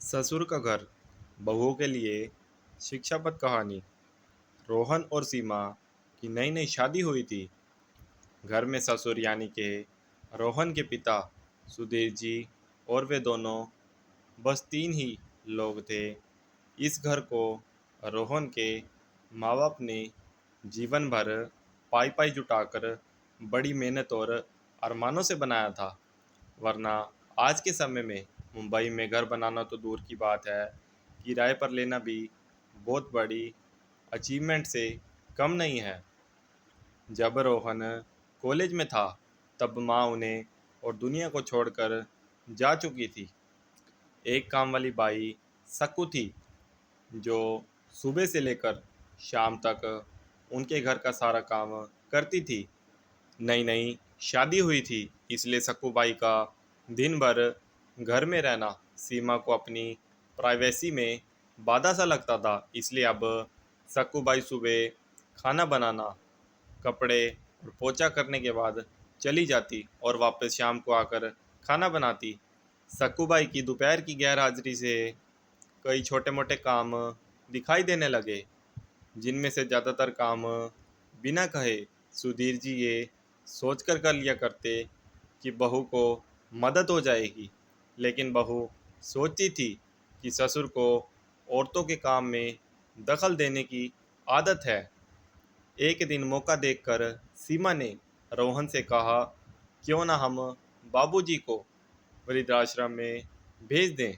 ससुर का घर बहुओं के लिए शिक्षाप्रद कहानी। रोहन और सीमा की नई नई शादी हुई थी। घर में ससुर यानी के रोहन के पिता सुधीर जी और वे दोनों बस तीन ही लोग थे। इस घर को रोहन के माँ बाप ने जीवन भर पाई पाई जुटाकर बड़ी मेहनत और अरमानों से बनाया था। वरना आज के समय में मुंबई में घर बनाना तो दूर की बात है, किराए पर लेना भी बहुत बड़ी अचीवमेंट से कम नहीं है। जब रोहन कॉलेज में था तब माँ उन्हें और दुनिया को छोड़कर जा चुकी थी। एक काम वाली बाई सक्कू थी जो सुबह से लेकर शाम तक उनके घर का सारा काम करती थी। नई नई शादी हुई थी इसलिए सक्कूबाई का दिन भर घर में रहना सीमा को अपनी प्राइवेसी में बाधा सा लगता था। इसलिए अब सक्कूबाई सुबह खाना बनाना, कपड़े और पोछा करने के बाद चली जाती और वापस शाम को आकर खाना बनाती। सक्कूबाई की दोपहर की गैर हाजिरी से कई छोटे मोटे काम दिखाई देने लगे, जिनमें से ज़्यादातर काम बिना कहे सुधीर जी ये सोचकर कर लिया करते कि बहू को मदद हो जाएगी। लेकिन बहू सोचती थी कि ससुर को औरतों के काम में दखल देने की आदत है। एक दिन मौका देखकर सीमा ने रोहन से कहा, क्यों ना हम बाबूजी को वृद्धाश्रम में भेज दें।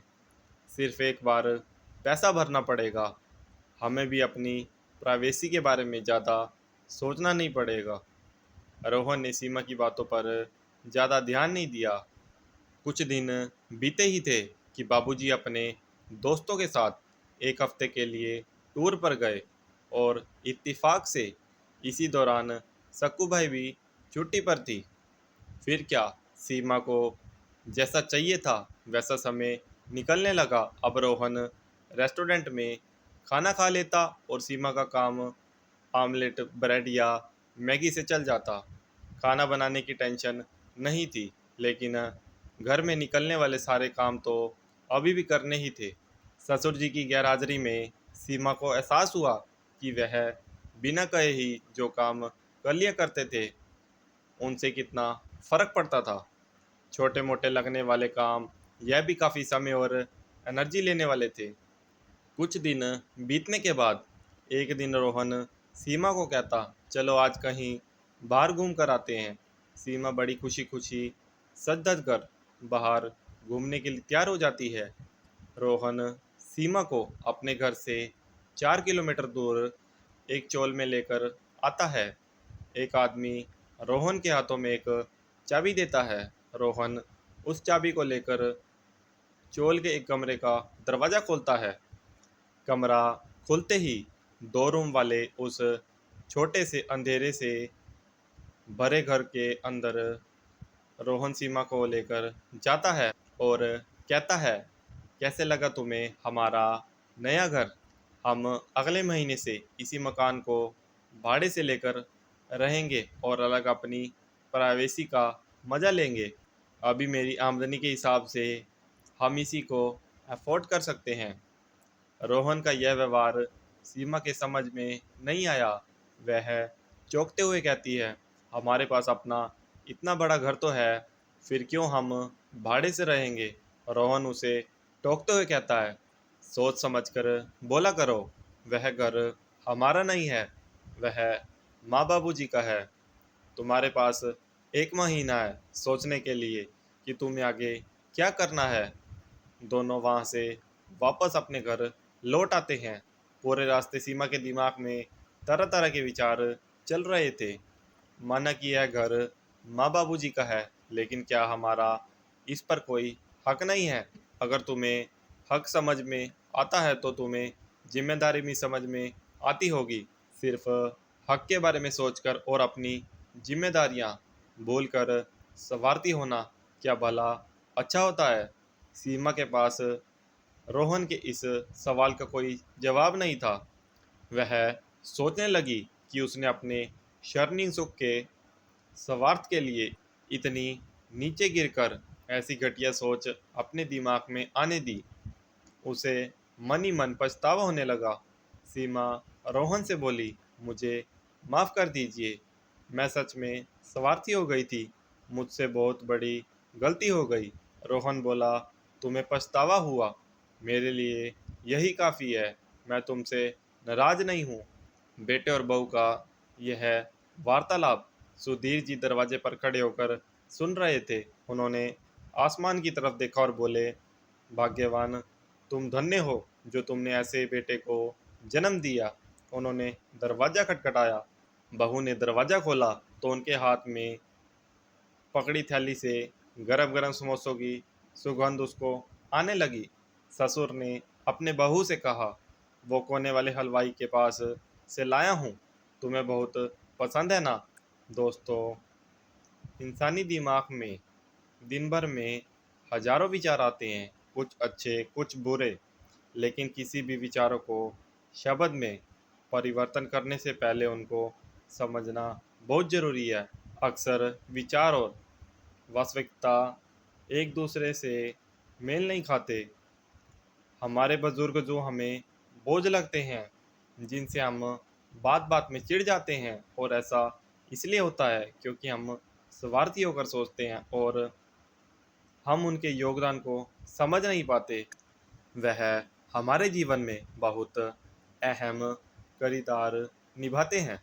सिर्फ एक बार पैसा भरना पड़ेगा, हमें भी अपनी प्राइवेसी के बारे में ज़्यादा सोचना नहीं पड़ेगा। रोहन ने सीमा की बातों पर ज़्यादा ध्यान नहीं दिया। कुछ दिन बीते ही थे कि बाबूजी अपने दोस्तों के साथ एक हफ्ते के लिए टूर पर गए और इत्तेफाक से इसी दौरान सक्कू भाई भी छुट्टी पर थी। फिर क्या, सीमा को जैसा चाहिए था वैसा समय निकलने लगा। अब रोहन रेस्टोरेंट में खाना खा लेता और सीमा का काम आमलेट, ब्रेड या मैगी से चल जाता। खाना बनाने की टेंशन नहीं थी, लेकिन घर में निकलने वाले सारे काम तो अभी भी करने ही थे। ससुर जी की गैरहाजिरी में सीमा को एहसास हुआ कि वह बिना कहे ही जो काम कर लिया करते थे उनसे कितना फर्क पड़ता था। छोटे मोटे लगने वाले काम यह भी काफ़ी समय और एनर्जी लेने वाले थे। कुछ दिन बीतने के बाद एक दिन रोहन सीमा को कहता, चलो आज कहीं बाहर घूम कर आते हैं। सीमा बड़ी खुशी खुशी सज धज कर बाहर घूमने के लिए तैयार हो जाती है। रोहन सीमा को अपने घर से 4 किलोमीटर दूर एक चौल में लेकर आता है। एक आदमी रोहन के हाथों में एक चाबी देता है। रोहन उस चाबी को लेकर चौल के एक कमरे का दरवाज़ा खोलता है। कमरा खुलते ही 2 रूम वाले उस छोटे से अंधेरे से भरे घर के अंदर रोहन सीमा को लेकर जाता है और कहता है, कैसे लगा तुम्हें हमारा नया घर। हम अगले महीने से इसी मकान को भाड़े से लेकर रहेंगे और अलग अपनी प्राइवेसी का मज़ा लेंगे। अभी मेरी आमदनी के हिसाब से हम इसी को अफोर्ड कर सकते हैं। रोहन का यह व्यवहार सीमा के समझ में नहीं आया। वह चौंकते हुए कहती है, हमारे पास अपना इतना बड़ा घर तो है, फिर क्यों हम भाड़े से रहेंगे। रोहन उसे टोकते हुए कहता है, सोच समझकर बोला करो, वह घर हमारा नहीं है, वह माँ बाबू जी का है। तुम्हारे पास एक महीना है सोचने के लिए कि तुम्हें आगे क्या करना है। दोनों वहाँ से वापस अपने घर लौट आते हैं। पूरे रास्ते सीमा के दिमाग में तरह तरह के विचार चल रहे थे। माना कि यह घर माँ बाबू जी का है, लेकिन क्या हमारा इस पर कोई हक नहीं है। अगर तुम्हें हक समझ में आता है तो तुम्हें जिम्मेदारी भी समझ में आती होगी। सिर्फ हक के बारे में सोचकर और अपनी जिम्मेदारियाँ भूलकर स्वार्थी होना क्या भला अच्छा होता है। सीमा के पास रोहन के इस सवाल का कोई जवाब नहीं था। वह सोचने लगी कि उसने अपने क्षणिक सुख के स्वार्थ के लिए इतनी नीचे गिरकर ऐसी घटिया सोच अपने दिमाग में आने दी। उसे मन ही मन पछतावा होने लगा। सीमा रोहन से बोली, मुझे माफ़ कर दीजिए, मैं सच में स्वार्थी हो गई थी, मुझसे बहुत बड़ी गलती हो गई। रोहन बोला, तुम्हें पछतावा हुआ, मेरे लिए यही काफ़ी है, मैं तुमसे नाराज नहीं हूँ। बेटे और बहू का यह वार्तालाप सुधीर जी दरवाजे पर खड़े होकर सुन रहे थे। उन्होंने आसमान की तरफ देखा और बोले, भाग्यवान तुम धन्य हो जो तुमने ऐसे बेटे को जन्म दिया। उन्होंने दरवाज़ा खटखटाया। बहू ने दरवाज़ा खोला तो उनके हाथ में पकड़ी थैली से गरम गरम समोसों की सुगंध उसको आने लगी। ससुर ने अपने बहू से कहा, वो कोने वाले हलवाई के पास से लाया हूँ, तुम्हें बहुत पसंद है ना। दोस्तों, इंसानी दिमाग में दिन भर में हजारों विचार आते हैं, कुछ अच्छे कुछ बुरे, लेकिन किसी भी विचारों को शब्द में परिवर्तन करने से पहले उनको समझना बहुत ज़रूरी है। अक्सर विचार और वास्तविकता एक दूसरे से मेल नहीं खाते। हमारे बुजुर्ग जो हमें बोझ लगते हैं, जिनसे हम बात बात में चिढ़ जाते हैं, और ऐसा इसलिए होता है क्योंकि हम स्वार्थी होकर सोचते हैं और हम उनके योगदान को समझ नहीं पाते। वह हमारे जीवन में बहुत अहम किरदार निभाते हैं।